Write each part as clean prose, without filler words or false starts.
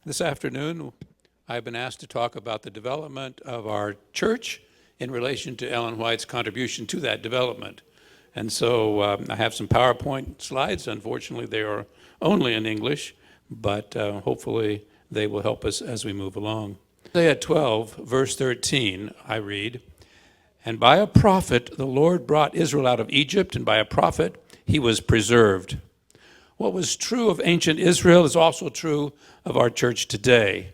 This afternoon, I've been asked to talk about the development of our church in relation to Ellen White's contribution to that development. And so I have some PowerPoint slides. Unfortunately, they are only in English, but hopefully they will help us as we move along. Isaiah 12, verse 13, I read, "And by a prophet the Lord brought Israel out of Egypt, and by a prophet he was preserved." What was true of ancient Israel is also true of our church today.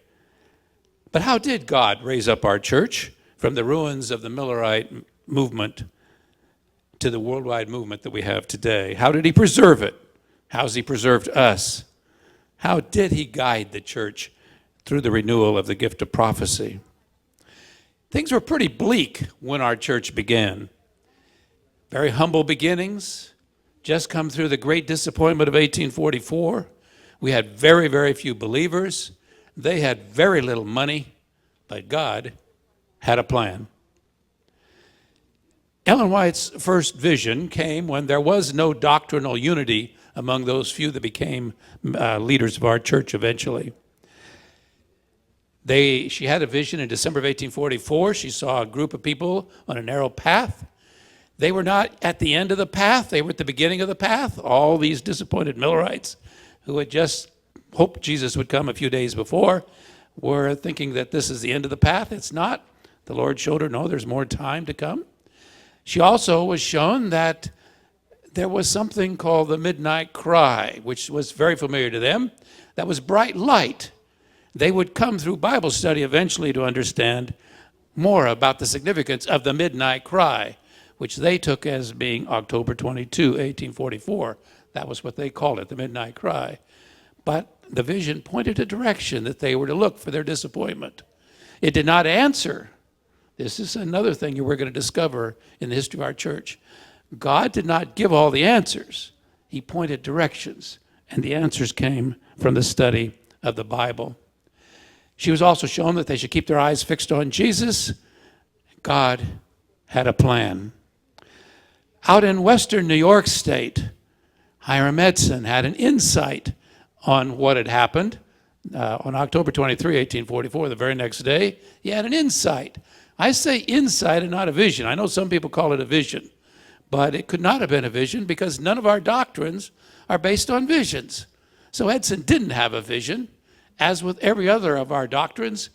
But how did God raise up our church from the ruins of the Millerite movement to the worldwide movement that we have today? How did he preserve it? How has he preserved us? How did he guide the church through the renewal of the gift of prophecy? Things were pretty bleak when our church began. Very humble beginnings. Just come through the great disappointment of 1844. We had very, very few believers. They had very little money, but God had a plan. Ellen White's first vision came when there was no doctrinal unity among those few that became leaders of our church eventually. She had a vision in December of 1844. She saw a group of people on a narrow path. They were not at the end of the path. They were at the beginning of the path. All these disappointed Millerites who had just hoped Jesus would come a few days before were thinking that this is the end of the path. It's not. The Lord showed her, no, there's more time to come. She also was shown that there was something called the midnight cry, which was very familiar to them. That was bright light. They would come through Bible study eventually to understand more about the significance of the midnight cry, which they took as being October 22, 1844. That was what they called it, the midnight cry. But the vision pointed a direction that they were to look for their disappointment. It did not answer. This is another thing we're going to discover in the history of our church. God did not give all the answers. He pointed directions, and the answers came from the study of the Bible. She was also shown that they should keep their eyes fixed on Jesus. God had a plan. Out in western New York State, Hiram Edson had an insight on what had happened. On October 23, 1844, the very next day, he had an insight. I say insight and not a vision. I know some people call it a vision, but it could not have been a vision because none of our doctrines are based on visions. So Edson didn't have a vision. As with every other of our doctrines,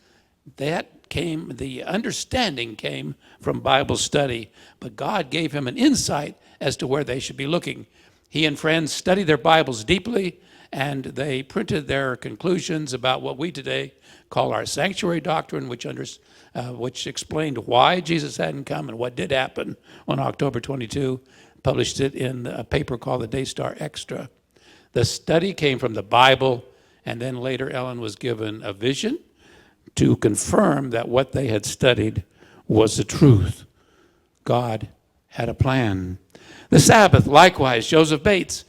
the understanding came from Bible study, but God gave him an insight as to where they should be looking. He and friends studied their Bibles deeply, and they printed their conclusions about what we today call our sanctuary doctrine, which explained why Jesus hadn't come and what did happen on October 22, published it in a paper called the Daystar Extra. The study came from the Bible, and then later Ellen was given a vision to confirm that what they had studied was the truth. God had a plan. The Sabbath, likewise, Joseph Bates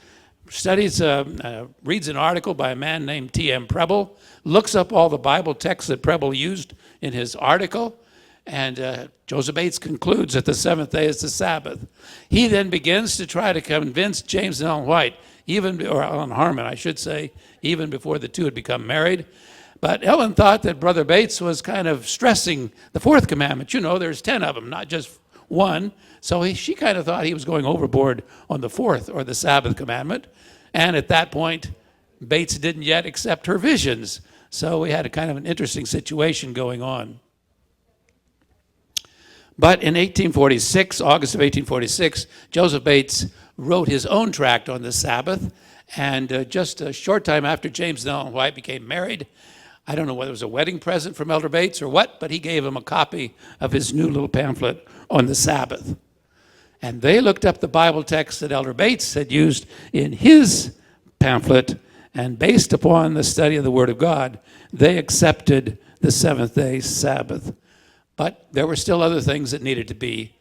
reads an article by a man named T.M. Preble, looks up all the Bible texts that Preble used in his article, and Joseph Bates concludes that the seventh day is the Sabbath. He then begins to try to convince James and Ellen White, or Ellen Harmon, I should say, even before the two had become married. But Ellen thought that Brother Bates was kind of stressing the fourth commandment. You know, there's 10 of them, not just one. So she kind of thought he was going overboard on the fourth, or the Sabbath commandment. And at that point, Bates didn't yet accept her visions. So we had a kind of an interesting situation going on. But in 1846, August of 1846, Joseph Bates wrote his own tract on the Sabbath. And just a short time after James and Ellen White became married, I don't know whether it was a wedding present from Elder Bates or what, but he gave him a copy of his new little pamphlet on the Sabbath. And they looked up the Bible text that Elder Bates had used in his pamphlet, and based upon the study of the Word of God, they accepted the seventh-day Sabbath. But there were still other things that needed to be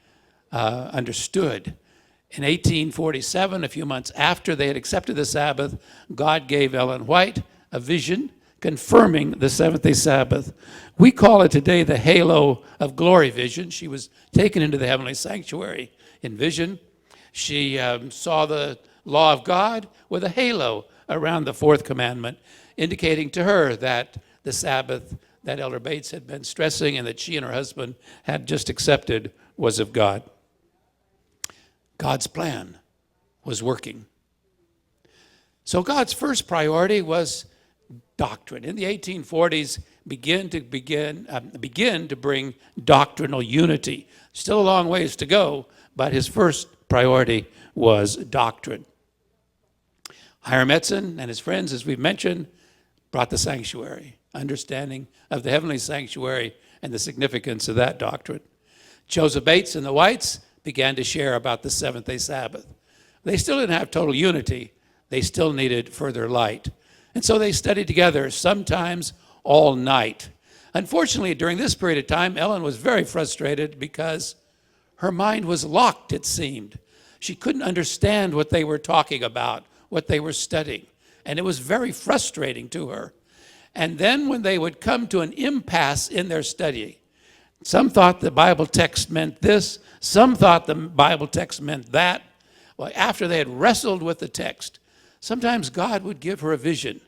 understood. In 1847, a few months after they had accepted the Sabbath, God gave Ellen White a vision confirming the seventh-day Sabbath. We call it today the halo of glory vision. She was taken into the heavenly sanctuary in vision. She saw the law of God with a halo around the fourth commandment, indicating to her that the Sabbath that Elder Bates had been stressing and that she and her husband had just accepted was of God. God's plan was working. So God's first priority was doctrine. In the 1840s, begin to bring doctrinal unity. Still a long ways to go, but his first priority was doctrine. Hiram Edson and his friends, as we've mentioned, brought the sanctuary, understanding of the heavenly sanctuary and the significance of that doctrine. Joseph Bates and the Whites began to share about the seventh-day Sabbath. They still didn't have total unity. They still needed further light. And so they studied together, sometimes all night. Unfortunately, during this period of time, Ellen was very frustrated because her mind was locked, it seemed. She couldn't understand what they were talking about, what they were studying. And it was very frustrating to her. And then when they would come to an impasse in their study, some thought the Bible text meant this, some thought the Bible text meant that. Well, after they had wrestled with the text, sometimes God would give her a vision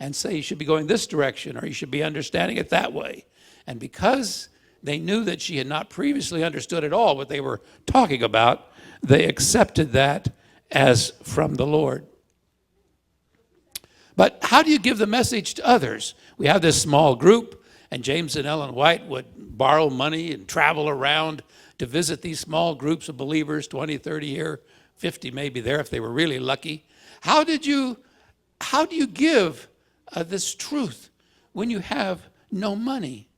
and say, you should be going this direction, or you should be understanding it that way. And because they knew that she had not previously understood at all what they were talking about, they accepted that as from the Lord. But how do you give the message to others? We have this small group, and James and Ellen White would borrow money and travel around to visit these small groups of believers, 20, 30 here, 50 maybe there if they were really lucky. How do you give this truth when you have no money?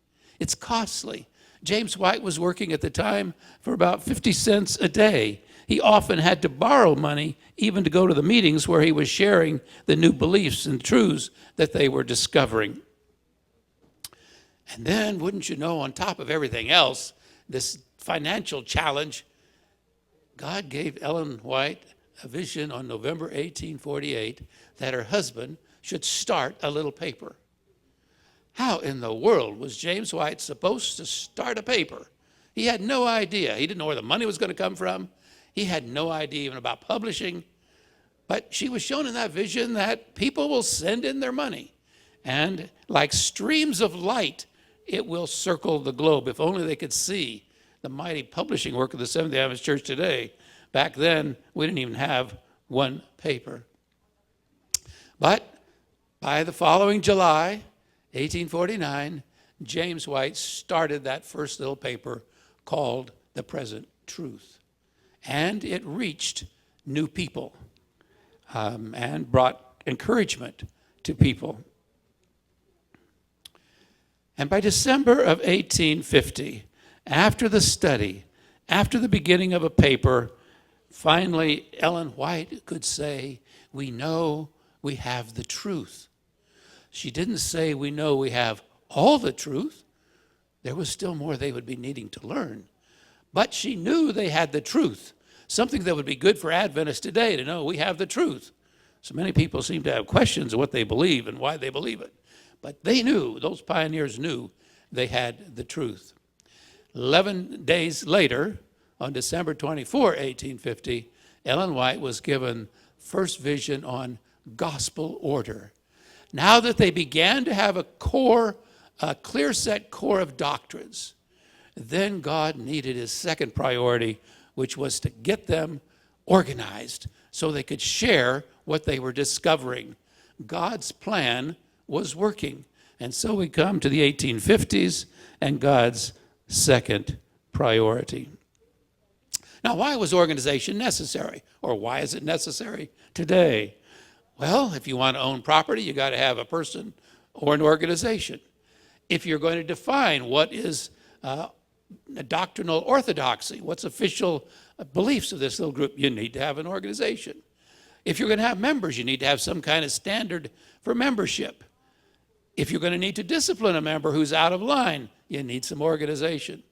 It's costly. James White was working at the time for about 50 cents a day. He often had to borrow money even to go to the meetings where he was sharing the new beliefs and truths that they were discovering. And then, wouldn't you know, on top of everything else, this financial challenge, God gave Ellen White a vision on November 1848 that her husband should start a little paper. How in the world was James White supposed to start a paper? He had no idea. He didn't know where the money was going to come from. He had no idea even about publishing. But she was shown in that vision that people will send in their money. And like streams of light, it will circle the globe. If only they could see the mighty publishing work of the Seventh-day Adventist Church today. Back then, we didn't even have one paper. But by the following July, 1849, James White started that first little paper called The Present Truth. And it reached new people and brought encouragement to people. And by December of 1850, after the study, after the beginning of a paper, finally Ellen White could say, we know we have the truth. She didn't say we know we have all the truth. There was still more they would be needing to learn. But she knew they had the truth, something that would be good for Adventists today to know we have the truth. So many people seem to have questions of what they believe and why they believe it. But they knew, those pioneers knew they had the truth. 11 days later, on December 24, 1850, Ellen White was given first vision on gospel order. Now that they began to have a clear set core of doctrines, then God needed his second priority, which was to get them organized so they could share what they were discovering. God's plan was working. And so we come to the 1850s and God's second priority. Now, why was organization necessary? Or why is it necessary today? Well, if you want to own property, you got to have a person or an organization. If you're going to define what is a doctrinal orthodoxy, what's official beliefs of this little group, you need to have an organization. If you're going to have members, you need to have some kind of standard for membership. If you're going to need to discipline a member who's out of line, you need some organization.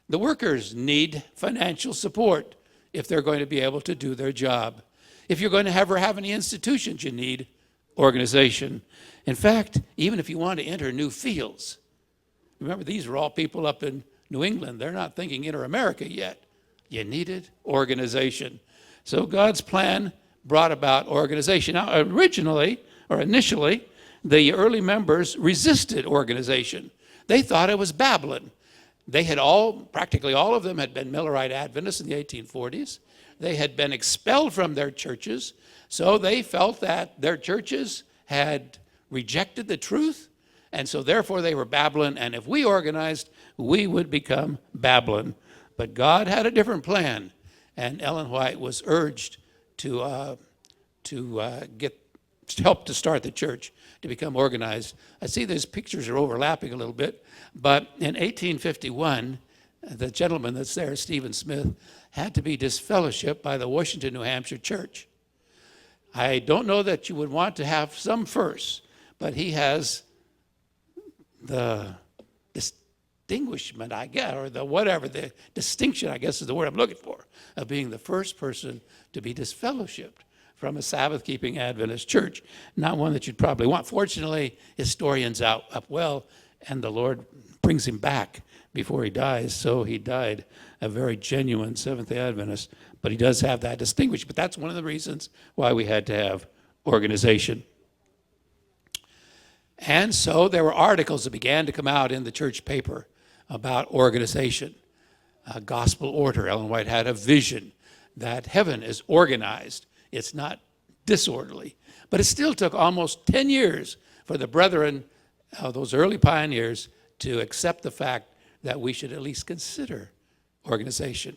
The workers need financial support if they're going to be able to do their job. If you're going to ever have any institutions, you need organization. In fact, even if you want to enter new fields, remember these are all people up in New England. They're not thinking inter-America yet. You needed organization. So God's plan brought about organization. Now, initially, the early members resisted organization. They thought it was Babylon. They had practically all of them had been Millerite Adventists in the 1840s. They had been expelled from their churches, so they felt that their churches had rejected the truth, and so therefore they were Babylon, and if we organized, we would become Babylon. But God had a different plan, and Ellen White was urged to get help to start the church, to become organized. I see these pictures are overlapping a little bit, but in 1851, the gentleman that's there, Stephen Smith, had to be disfellowshipped by the Washington, New Hampshire church. I don't know that you would want to have some first, but he has the distinguishment, I guess, or the distinction, I guess is the word I'm looking for, of being the first person to be disfellowshipped from a Sabbath-keeping Adventist church. Not one that you'd probably want. Fortunately, his story ends up well, and the Lord brings him back before he dies. So he died a very genuine Seventh-day Adventist, but he does have that distinguished. But that's one of the reasons why we had to have organization. And so there were articles that began to come out in the church paper about organization, gospel order. Ellen White had a vision that heaven is organized. It's not disorderly. But it still took almost 10 years for the brethren, those early pioneers, to accept the fact that we should at least consider organization.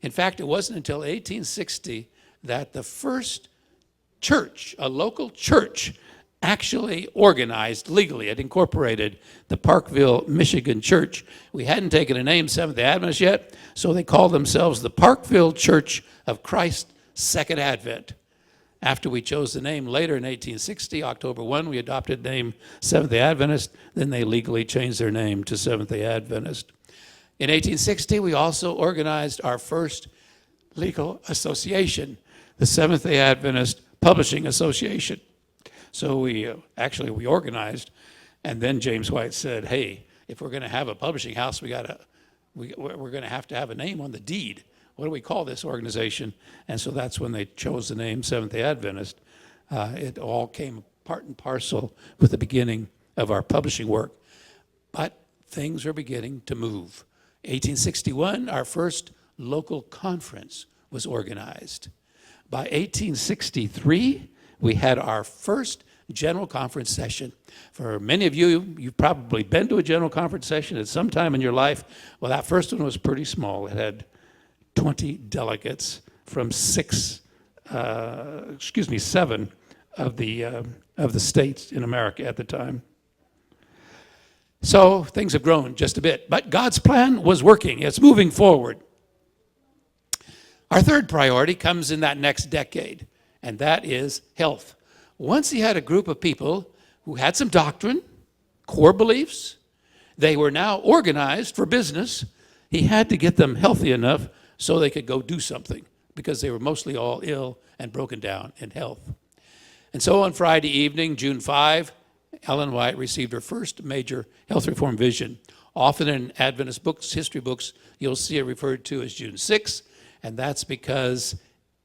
In fact, it wasn't until 1860 that the first church, a local church, actually organized legally. It incorporated the Parkville, Michigan church. We hadn't taken a name, Seventh-day Adventist, yet, so they called themselves the Parkville Church of Christ Second Advent. After we chose the name later in 1860, October 1, we adopted the name Seventh-day Adventist. Then they legally changed their name to Seventh-day Adventist. In 1860, we also organized our first legal association, the Seventh-day Adventist Publishing Association. So we organized, and then James White said, hey, if we're going to have a publishing house, we're going to have a name on the deed. What do we call this organization? And so that's when they chose the name Seventh-day Adventist. It all came part and parcel with the beginning of our publishing work. But things are beginning to move. 1861, our first local conference was organized. By 1863, we had our first general conference session. For many of you, you've probably been to a general conference session at some time in your life. Well, that first one was pretty small. It had 20 delegates from seven of the states in America at the time. So things have grown just a bit, but God's plan was working. It's moving forward. Our third priority comes in that next decade, and that is health. Once he had a group of people who had some doctrine, core beliefs, they were now organized for business. He had to get them healthy enough so they could go do something, because they were mostly all ill and broken down in health. And so on Friday evening, June 5, Ellen White received her first major health reform vision. Often in Adventist books, history books, you'll see it referred to as June 6, and that's because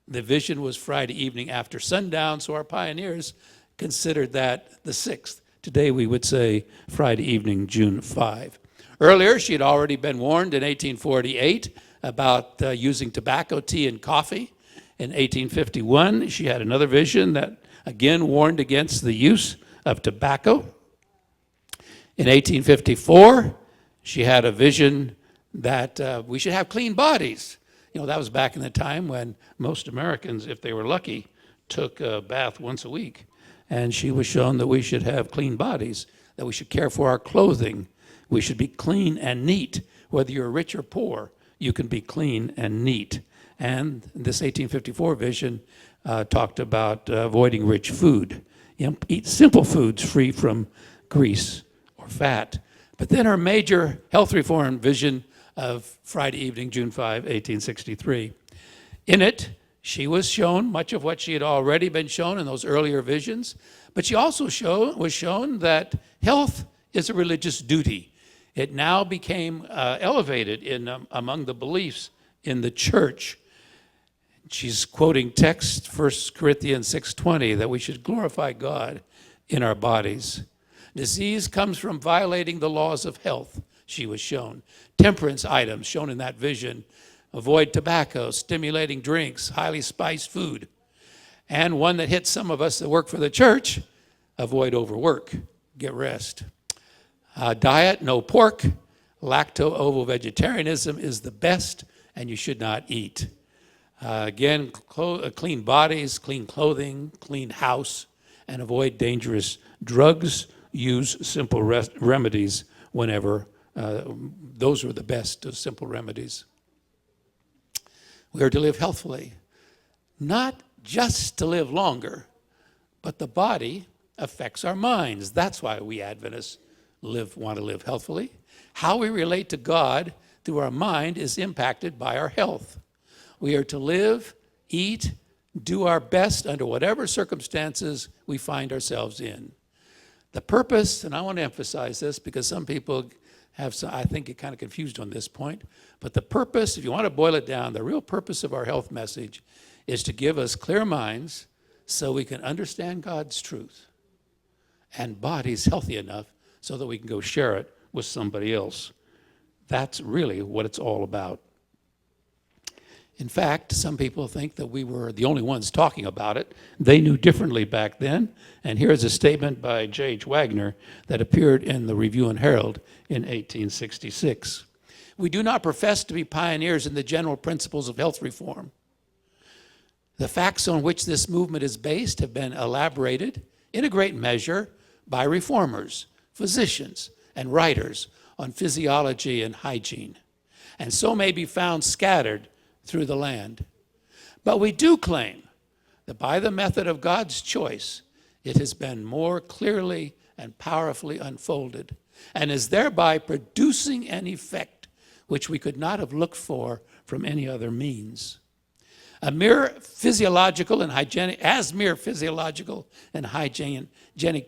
the vision was Friday evening after sundown, so our pioneers considered that the 6th. Today we would say Friday evening, June 5. Earlier, she had already been warned in 1848 about using tobacco, tea, and coffee. In 1851, she had another vision that again warned against the use of tobacco. In 1854, she had a vision that we should have clean bodies. You know, that was back in the time when most Americans, if they were lucky, took a bath once a week. And she was shown that we should have clean bodies, that we should care for our clothing. We should be clean and neat. Whether you're rich or poor, you can be clean and neat. And this 1854 vision talked about avoiding rich food. Eat simple foods free from grease or fat. But then her major health reform vision of Friday evening, June 5, 1863. In it, she was shown much of what she had already been shown in those earlier visions, but she also was shown that health is a religious duty. It now became elevated among the beliefs in the church. She's quoting text, 1 Corinthians 6:20, that we should glorify God in our bodies. Disease comes from violating the laws of health, she was shown. Temperance items shown in that vision. Avoid tobacco, stimulating drinks, highly spiced food. And one that hits some of us that work for the church, avoid overwork, get rest. Diet, no pork. Lacto-ovo-vegetarianism is the best, and you should not eat. Again, clean bodies, clean clothing, clean house, and avoid dangerous drugs. Use simple remedies whenever. Those are the best of simple remedies. We are to live healthfully, not just to live longer, but the body affects our minds. That's why we Adventists want to live healthfully. How we relate to God through our mind is impacted by our health. We are to live, eat, do our best under whatever circumstances we find ourselves in. The purpose, and I want to emphasize this because some people I think, get kind of confused on this point, but the purpose, if you want to boil it down, the real purpose of our health message is to give us clear minds so we can understand God's truth and bodies healthy enough so that we can go share it with somebody else. That's really what it's all about. In fact, some people think that we were the only ones talking about it. They knew differently back then. And here's a statement by J.H. Wagner that appeared in the Review and Herald in 1866. We do not profess to be pioneers in the general principles of health reform. The facts on which this movement is based have been elaborated in a great measure by reformers, physicians, and writers on physiology and hygiene, and so may be found scattered through the land. But we do claim that by the method of God's choice, it has been more clearly and powerfully unfolded, and is thereby producing an effect which we could not have looked for from any other means. As mere physiological and hygienic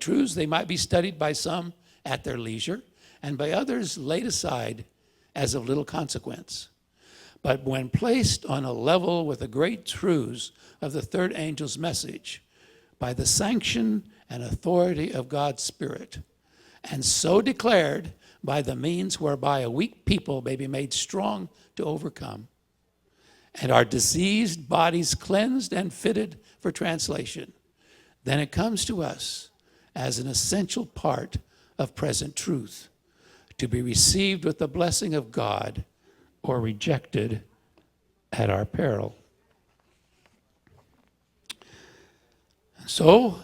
truths, they might be studied by some at their leisure, and by others laid aside as of little consequence. But when placed on a level with the great truths of the third angel's message, by the sanction and authority of God's Spirit, and so declared by the means whereby a weak people may be made strong to overcome, and our diseased bodies cleansed and fitted for translation, then it comes to us as an essential part of present truth, to be received with the blessing of God or rejected at our peril. So,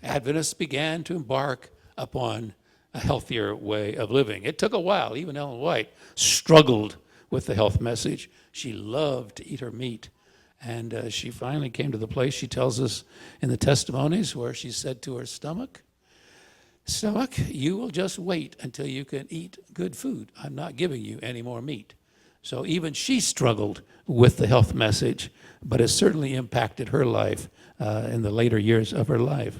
Adventists began to embark upon a healthier way of living. It took a while. Even Ellen White struggled with the health message. She loved to eat her meat. And she finally came to the place, she tells us in the testimonies, where she said to her stomach, you will just wait until you can eat good food. I'm not giving you any more meat. So even she struggled with the health message, but it certainly impacted her life in the later years of her life.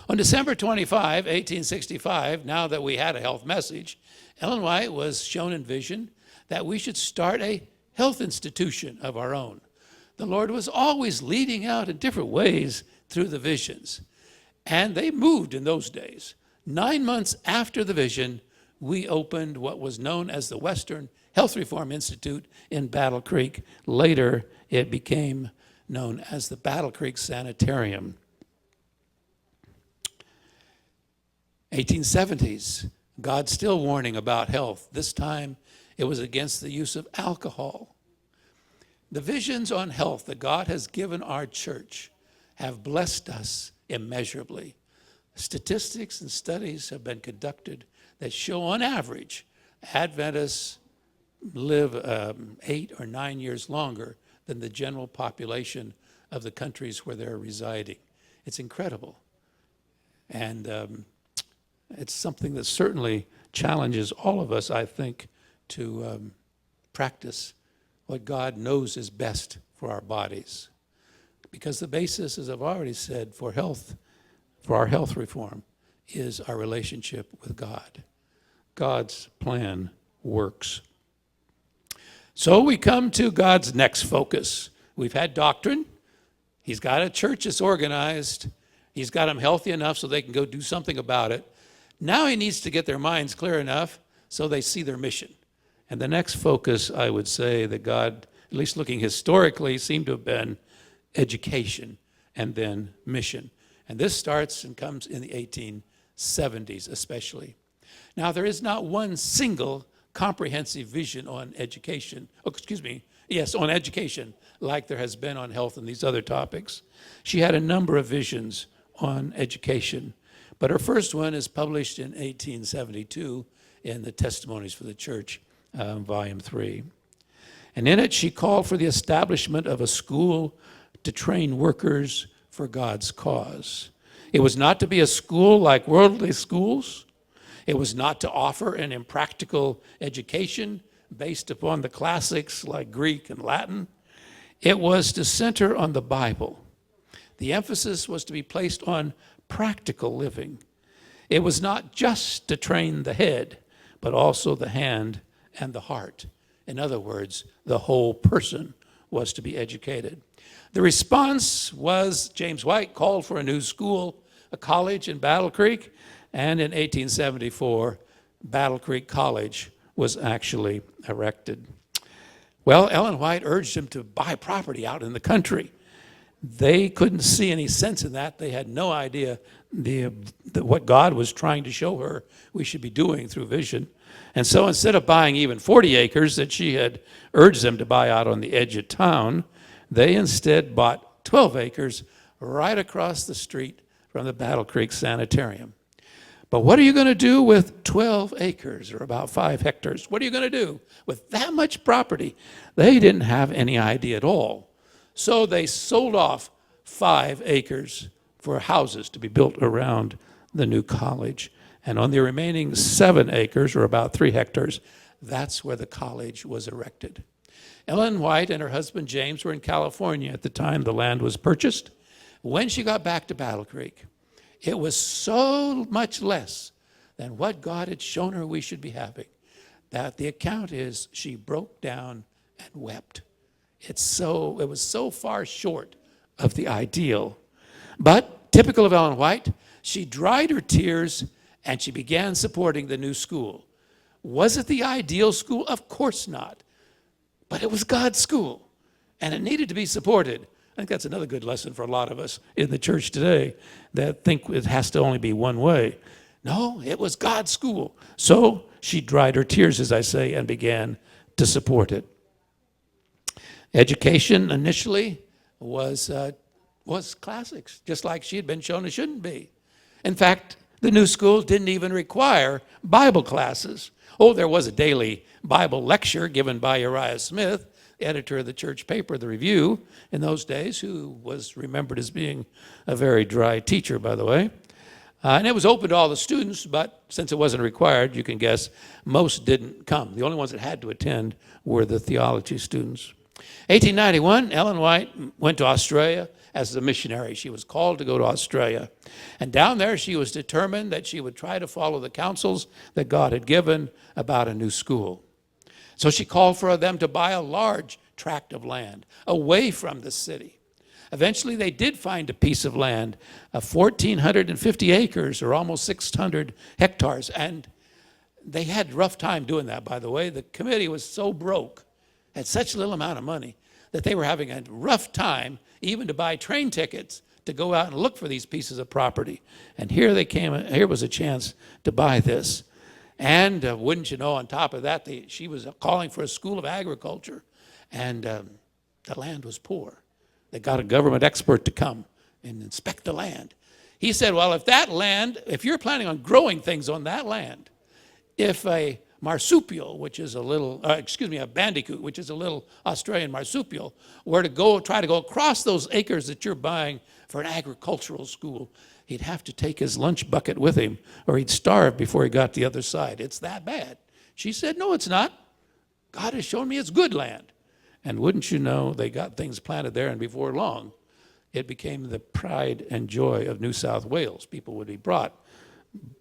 On December 25, 1865, now that we had a health message, Ellen White was shown in vision that we should start a health institution of our own. The Lord was always leading out in different ways through the visions. And they moved in those days. 9 months after the vision, we opened what was known as the Western Health Reform Institute in Battle Creek. Later, it became known as the Battle Creek Sanitarium. 1870s, God's still warning about health. This time, it was against the use of alcohol. The visions on health that God has given our church have blessed us immeasurably. Statistics and studies have been conducted that show, on average, Adventists live 8 or 9 years longer than the general population of the countries where they're residing. It's incredible. And it's something that certainly challenges all of us, I think, to practice what God knows is best for our bodies. Because the basis, as I've already said, for our health reform is our relationship with God. God's plan works. So we come to God's next focus. We've had doctrine. He's got a church that's organized. He's got them healthy enough so they can go do something about it. Now he needs to get their minds clear enough so they see their mission. And the next focus, I would say, that God, at least looking historically, seemed to have been education and then mission. And this starts and comes in the 1870s especially. Now, there is not one single comprehensive vision on education, on education, like there has been on health and these other topics. She had a number of visions on education, but her first one is published in 1872 in the Testimonies for the Church, Volume 3. And in it, she called for the establishment of a school to train workers for God's cause. It was not to be a school like worldly schools. It was not to offer an impractical education based upon the classics like Greek and Latin. It was to center on the Bible. The emphasis was to be placed on practical living. It was not just to train the head, but also the hand and the heart. In other words, the whole person was to be educated. The response was James White called for a new school, a college in Battle Creek, and in 1874, Battle Creek College was actually erected. Well, Ellen White urged him to buy property out in the country. They couldn't see any sense in that. They had no idea what God was trying to show her we should be doing through vision. And so instead of buying even 40 acres that she had urged them to buy out on the edge of town, they instead bought 12 acres right across the street from the Battle Creek Sanitarium. But what are you going to do with 12 acres, or about 5 hectares? What are you going to do with that much property? They didn't have any idea at all. So they sold off 5 acres for houses to be built around the new college. And on the remaining 7 acres, or about 3 hectares, that's where the college was erected. Ellen White and her husband James were in California at the time the land was purchased. When she got back to Battle Creek, it was so much less than what God had shown her we should be having that the account is she broke down and wept. It was so far short of the ideal. But typical of Ellen White, she dried her tears and she began supporting the new school. Was it the ideal school? Of course not. But it was God's school, and it needed to be supported. I think that's another good lesson for a lot of us in the church today that think it has to only be one way. No, it was God's school. So she dried her tears, as I say, and began to support it. Education initially was classics, just like she had been shown it shouldn't be. In fact, the new school didn't even require Bible classes. Oh, there was a daily Bible lecture given by Uriah Smith, the editor of the church paper, The Review, in those days, who was remembered as being a very dry teacher, by the way. And it was open to all the students, but since it wasn't required, you can guess most didn't come. The only ones that had to attend were the theology students. 1891, Ellen White went to Australia as a missionary. She was called to go to Australia. And down there, she was determined that she would try to follow the counsels that God had given about a new school. So she called for them to buy a large tract of land away from the city. Eventually, they did find a piece of land, 1,450 acres, or almost 600 hectares. And they had a rough time doing that, by the way. The committee was so broke, had such little amount of money, that they were having a rough time even to buy train tickets to go out and look for these pieces of property. And here was a chance to buy this. And wouldn't you know, on top of that, she was calling for a school of agriculture, and the land was poor. They got a government expert to come and inspect the land. He said, well, if you're planning on growing things on that land, if a marsupial, which is a bandicoot, which is a little Australian marsupial, were to try to go across those acres that you're buying for an agricultural school, he'd have to take his lunch bucket with him, or he'd starve before he got to the other side. It's that bad. She said, no, it's not. God has shown me it's good land. And wouldn't you know, they got things planted there, and before long, it became the pride and joy of New South Wales. People would be brought,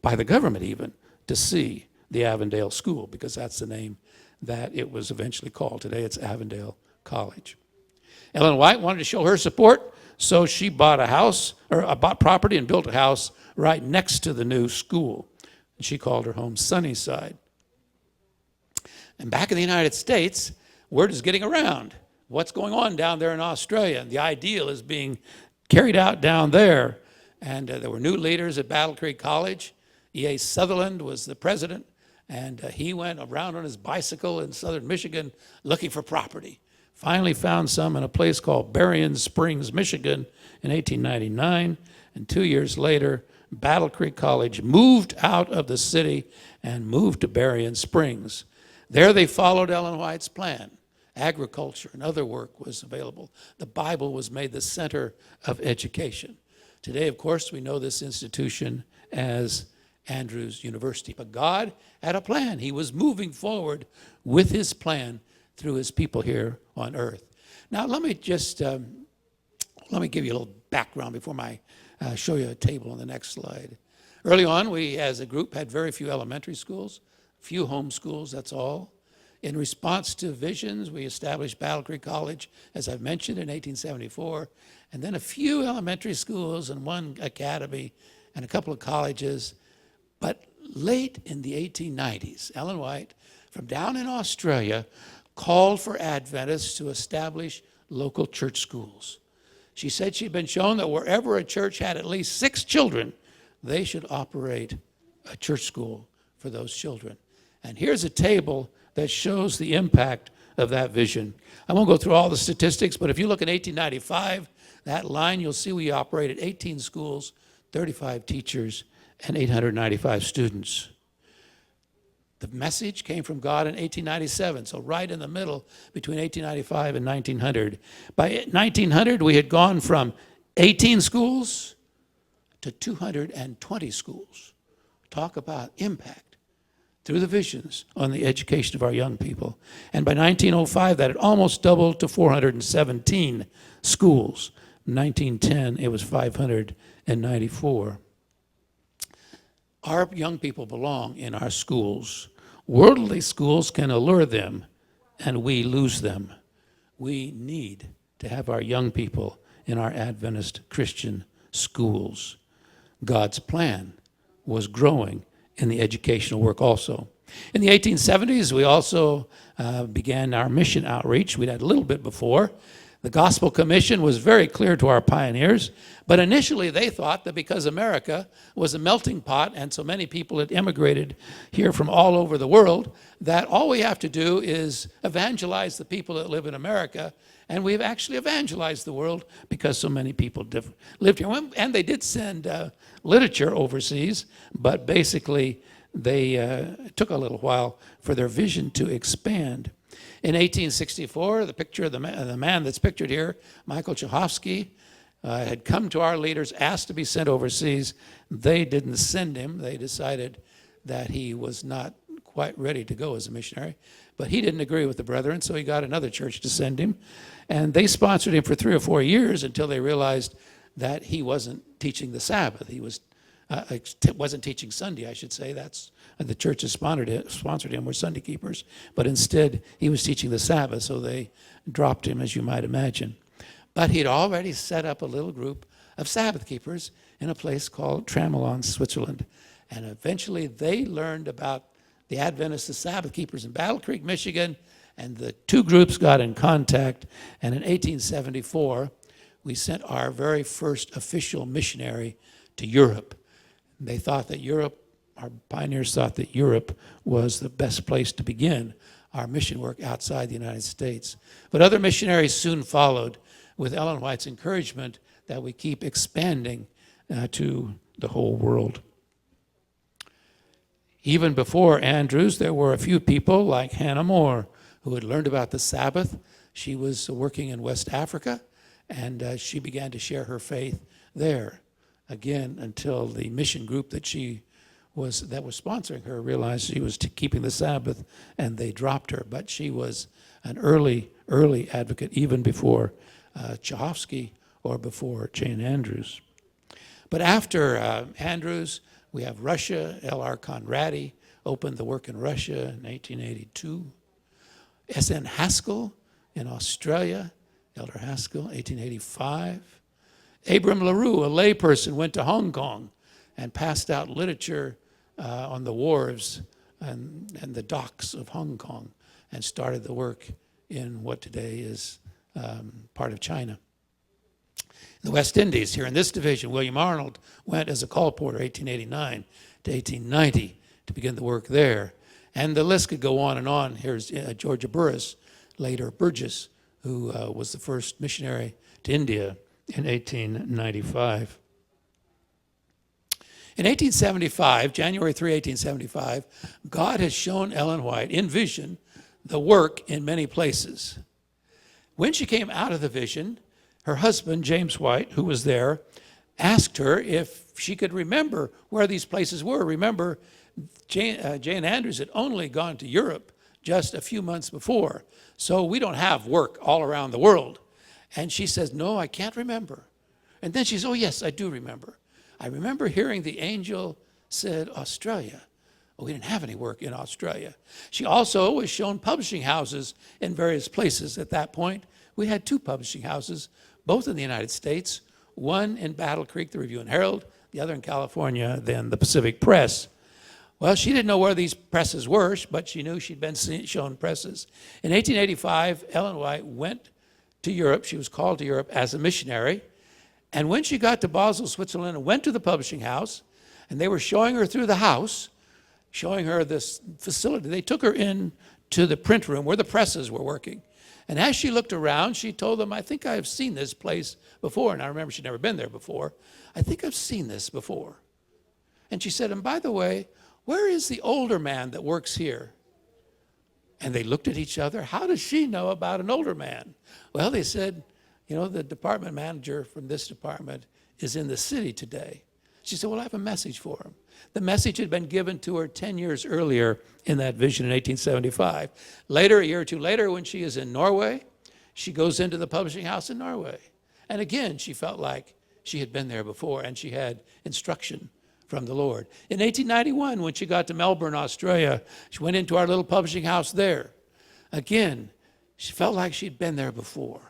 by the government even, to see the Avondale School, because that's the name that it was eventually called. Today it's Avondale College. Ellen White wanted to show her support So she bought a house, or bought property and built a house right next to the new school. And she called her home Sunnyside. And back in the United States, word is getting around. What's going on down there in Australia? And the ideal is being carried out down there. And there were new leaders at Battle Creek College. E.A. Sutherland was the president. And he went around on his bicycle in southern Michigan looking for property. Finally found some in a place called Berrien Springs, Michigan in 1899. And 2 years later, Battle Creek College moved out of the city and moved to Berrien Springs. There they followed Ellen White's plan. Agriculture and other work was available. The Bible was made the center of education. Today, of course, we know this institution as Andrews University. But God had a plan. He was moving forward with his plan through his people here on earth. Now, let me give you a little background before I show you a table on the next slide. Early on, we as a group had very few elementary schools, few home schools, that's all. In response to visions, we established Battle Creek College, as I've mentioned, in 1874, and then a few elementary schools and one academy and a couple of colleges. But late in the 1890s, Ellen White, from down in Australia, called for Adventists to establish local church schools. She said she'd been shown that wherever a church had at least 6 children, they should operate a church school for those children. And here's a table that shows the impact of that vision. I won't go through all the statistics, but if you look at 1895, that line, you'll see we operated 18 schools, 35 teachers, and 895 students. The message came from God in 1897, so right in the middle between 1895 and 1900. By 1900, we had gone from 18 schools to 220 schools. Talk about impact through the visions on the education of our young people. And by 1905, that had almost doubled to 417 schools. In 1910, it was 594. Our young people belong in our schools. Worldly schools can allure them, and we lose them. We need to have our young people in our Adventist Christian schools. God's plan was growing in the educational work also. In the 1870s, we also began our mission outreach. We'd had a little bit before. The Gospel Commission was very clear to our pioneers, but initially they thought that because America was a melting pot and so many people had immigrated here from all over the world, that all we have to do is evangelize the people that live in America, and we've actually evangelized the world because so many people lived here. And they did send literature overseas, but basically they took a little while for their vision to expand. In 1864, the picture of the man that's pictured here, Michael Chahofsky, had come to our leaders, asked to be sent overseas. They didn't send him. They decided that he was not quite ready to go as a missionary. But he didn't agree with the brethren, so he got another church to send him. And they sponsored him for 3 or 4 years until they realized that he wasn't teaching the Sabbath. He wasn't teaching Sunday, I should say. That's the church that sponsored him were Sunday keepers, but instead he was teaching the Sabbath, so they dropped him, as you might imagine. But he'd already set up a little group of Sabbath keepers in a place called Tramelon, Switzerland. And eventually they learned about the Adventist Sabbath keepers in Battle Creek, Michigan, and the two groups got in contact. And in 1874, we sent our very first official missionary to Europe. They thought that our pioneers thought that Europe was the best place to begin our mission work outside the United States. But other missionaries soon followed with Ellen White's encouragement that we keep expanding to the whole world. Even before Andrews, there were a few people like Hannah Moore who had learned about the Sabbath. She was working in West Africa, and she began to share her faith there. Again, until the mission group that was sponsoring her realized she was keeping the Sabbath, and they dropped her. But she was an early advocate, even before Chahofsky or before Jane Andrews. But after Andrews, we have Russia. L.R. Conradi opened the work in Russia in 1882. S.N. Haskell in Australia, Elder Haskell, 1885. Abram LaRue, a layperson, went to Hong Kong and passed out literature on the wharves and the docks of Hong Kong and started the work in what today is part of China. In the West Indies, here in this division, William Arnold went as a colporteur 1889 to 1890 to begin the work there. And the list could go on and on. Here's Georgia Burris, later Burgess, who was the first missionary to India in 1895. In 1875, January 3, 1875, God has shown Ellen White in vision the work in many places. When she came out of the vision, her husband, James White, who was there, asked her if she could remember where these places were. Remember, Jane Andrews had only gone to Europe just a few months before, so we don't have work all around the world. And she says, no, I can't remember. And then she says, oh, yes, I do remember. I remember hearing the angel said Australia. Well, we didn't have any work in Australia. She also was shown publishing houses in various places. At that point, we had 2 publishing houses, both in the United States, one in Battle Creek, the Review and Herald, the other in California, then the Pacific Press. Well, she didn't know where these presses were, but she knew she'd been shown presses. In 1885, Ellen White went to Europe. She was called to Europe as a missionary. And when she got to Basel, Switzerland, and went to the publishing house, and they were showing her through the house, showing her this facility, they took her in to the print room where the presses were working. And as she looked around, she told them, I think I've seen this place before. And I remember she'd never been there before. I think I've seen this before. And she said, and by the way, where is the older man that works here? And they looked at each other. How does she know about an older man? Well, they said, you know, the department manager from this department is in the city today. She said, well, I have a message for him. The message had been given to her 10 years earlier in that vision in 1875. Later, a year or two later, when she is in Norway, she goes into the publishing house in Norway. And again, she felt like she had been there before and she had instruction from the Lord. In 1891, when she got to Melbourne, Australia, she went into our little publishing house there. Again, she felt like she'd been there before.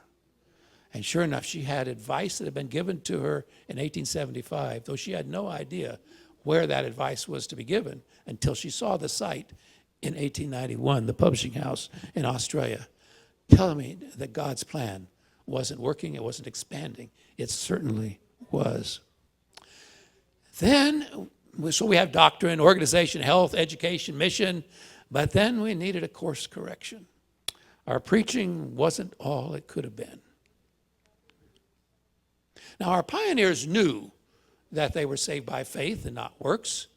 And sure enough, she had advice that had been given to her in 1875, though she had no idea where that advice was to be given until she saw the site in 1891, the publishing house in Australia, telling me that God's plan wasn't working, it wasn't expanding. It certainly was. Then, so we have doctrine, organization, health, education, mission, but then we needed a course correction. Our preaching wasn't all it could have been. Now, our pioneers knew that they were saved by faith and not works,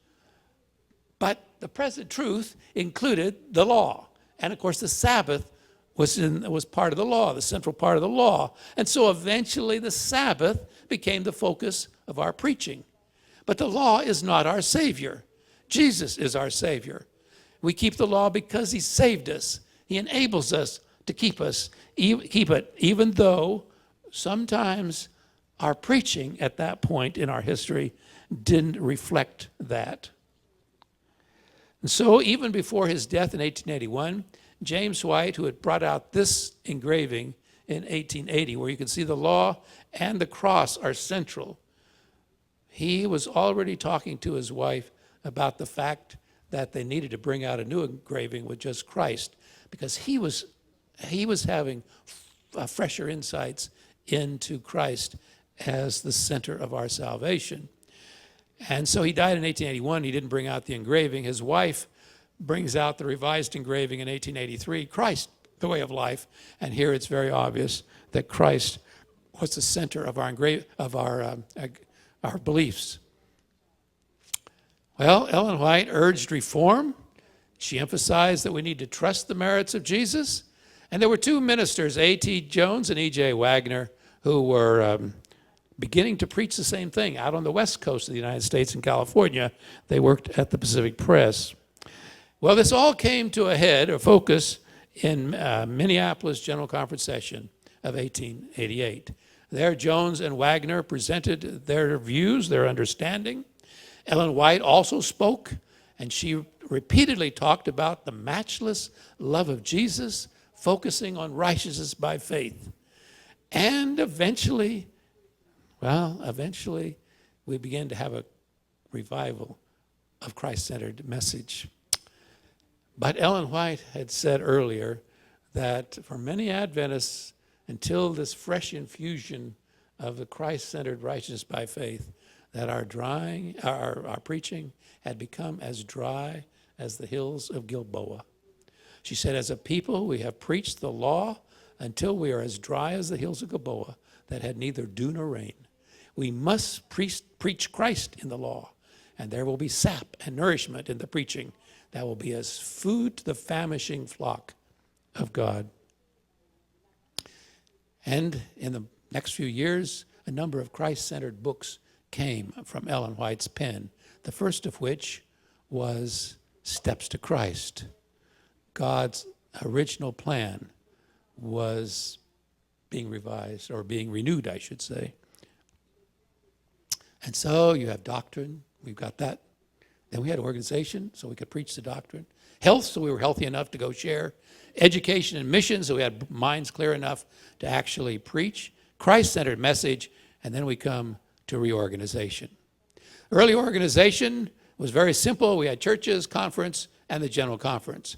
but the present truth included the law. And of course, the Sabbath was part of the law, the central part of the law. And so eventually the Sabbath became the focus of our preaching. But the law is not our Savior. Jesus is our Savior. We keep the law because he saved us. He enables us to keep it, even though sometimes our preaching at that point in our history didn't reflect that. And so even before his death in 1881, James White, who had brought out this engraving in 1880, where you can see the law and the cross are central, he was already talking to his wife about the fact that they needed to bring out a new engraving with just Christ, because he was having fresher insights into Christ as the center of our salvation. And so he died in 1881. He didn't bring out the engraving. His wife brings out the revised engraving in 1883, Christ, the way of life. And here it's very obvious that Christ was the center of our beliefs. Well, Ellen White urged reform. She emphasized that we need to trust the merits of Jesus. And there were 2 ministers, A.T. Jones and E.J. Wagner, who were beginning to preach the same thing out on the west coast of the United States in California. They worked at the Pacific Press. Well, this all came to a head or focus in Minneapolis General Conference session of 1888. There, Jones and Wagner presented their views, their understanding. Ellen White also spoke, and she repeatedly talked about the matchless love of Jesus, focusing on righteousness by faith. And eventually, Well, eventually we began to have a revival of Christ-centered message. But Ellen White had said earlier that for many Adventists, until this fresh infusion of the Christ-centered righteousness by faith, that our preaching had become as dry as the hills of Gilboa. She said, as a people, we have preached the law until we are as dry as the hills of Gilboa that had neither dew nor rain. We must preach Christ in the law, and there will be sap and nourishment in the preaching that will be as food to the famishing flock of God. And in the next few years, a number of Christ-centered books came from Ellen White's pen, the first of which was Steps to Christ. God's original plan was being revised, or being renewed, I should say. And so you have doctrine, we've got that. Then we had organization, so we could preach the doctrine. Health, so we were healthy enough to go share. Education and mission, so we had minds clear enough to actually preach. Christ-centered message, and then we come to reorganization. Early organization was very simple. We had churches, conference, and the general conference.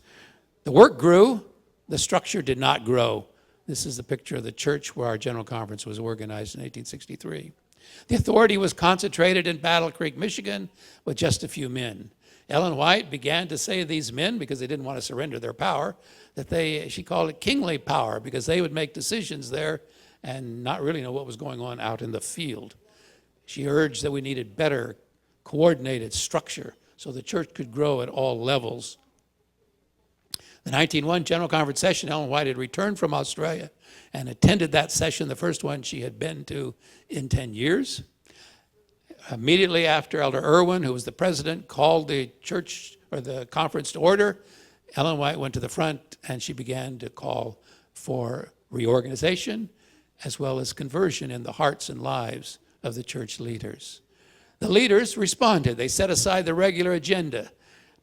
The work grew, the structure did not grow. This is the picture of the church where our general conference was organized in 1863. The authority was concentrated in Battle Creek, Michigan, with just a few men. Ellen White began to say to these men, because they didn't want to surrender their power, that she called it kingly power, because they would make decisions there and not really know what was going on out in the field. She urged that we needed better coordinated structure so the church could grow at all levels. The 1901 General Conference session, Ellen White had returned from Australia and attended that session, the first one she had been to in 10 years. Immediately after, Elder Irwin, who was the president, called the church or the conference to order. Ellen White went to the front and she began to call for reorganization as well as conversion in the hearts and lives of the church leaders. The leaders responded. They set aside the regular agenda.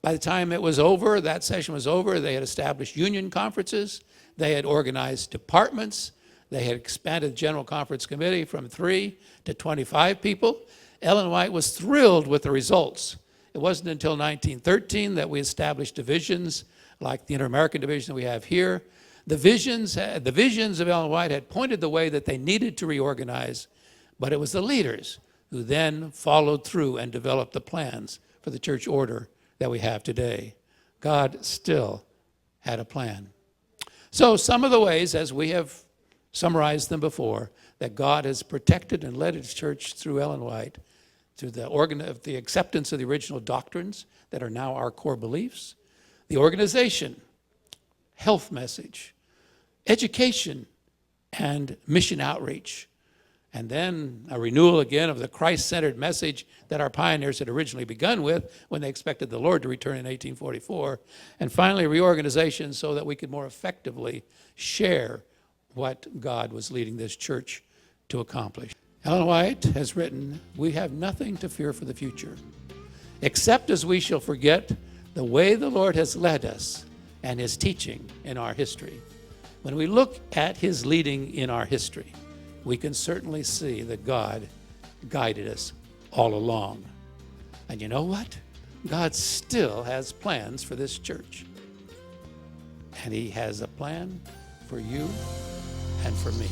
By the time it was over, that session was over, they had established union conferences. They had organized departments. They had expanded the General Conference Committee from 3 to 25 people. Ellen White was thrilled with the results. It wasn't until 1913 that we established divisions like the Inter-American Division that we have here. The visions of Ellen White had pointed the way that they needed to reorganize, but it was the leaders who then followed through and developed the plans for the church order that we have today. God still had a plan. So some of the ways, as we have summarized them before, that God has protected and led his church through Ellen White, through the acceptance of the original doctrines that are now our core beliefs, the organization, health message, education, and mission outreach. And then a renewal again of the Christ-centered message that our pioneers had originally begun with when they expected the Lord to return in 1844. And finally, reorganization so that we could more effectively share what God was leading this church to accomplish. Ellen White has written, "We have nothing to fear for the future, except as we shall forget the way the Lord has led us and his teaching in our history." When we look at his leading in our history, we can certainly see that God guided us all along. And you know what? God still has plans for this church. And he has a plan for you and for me.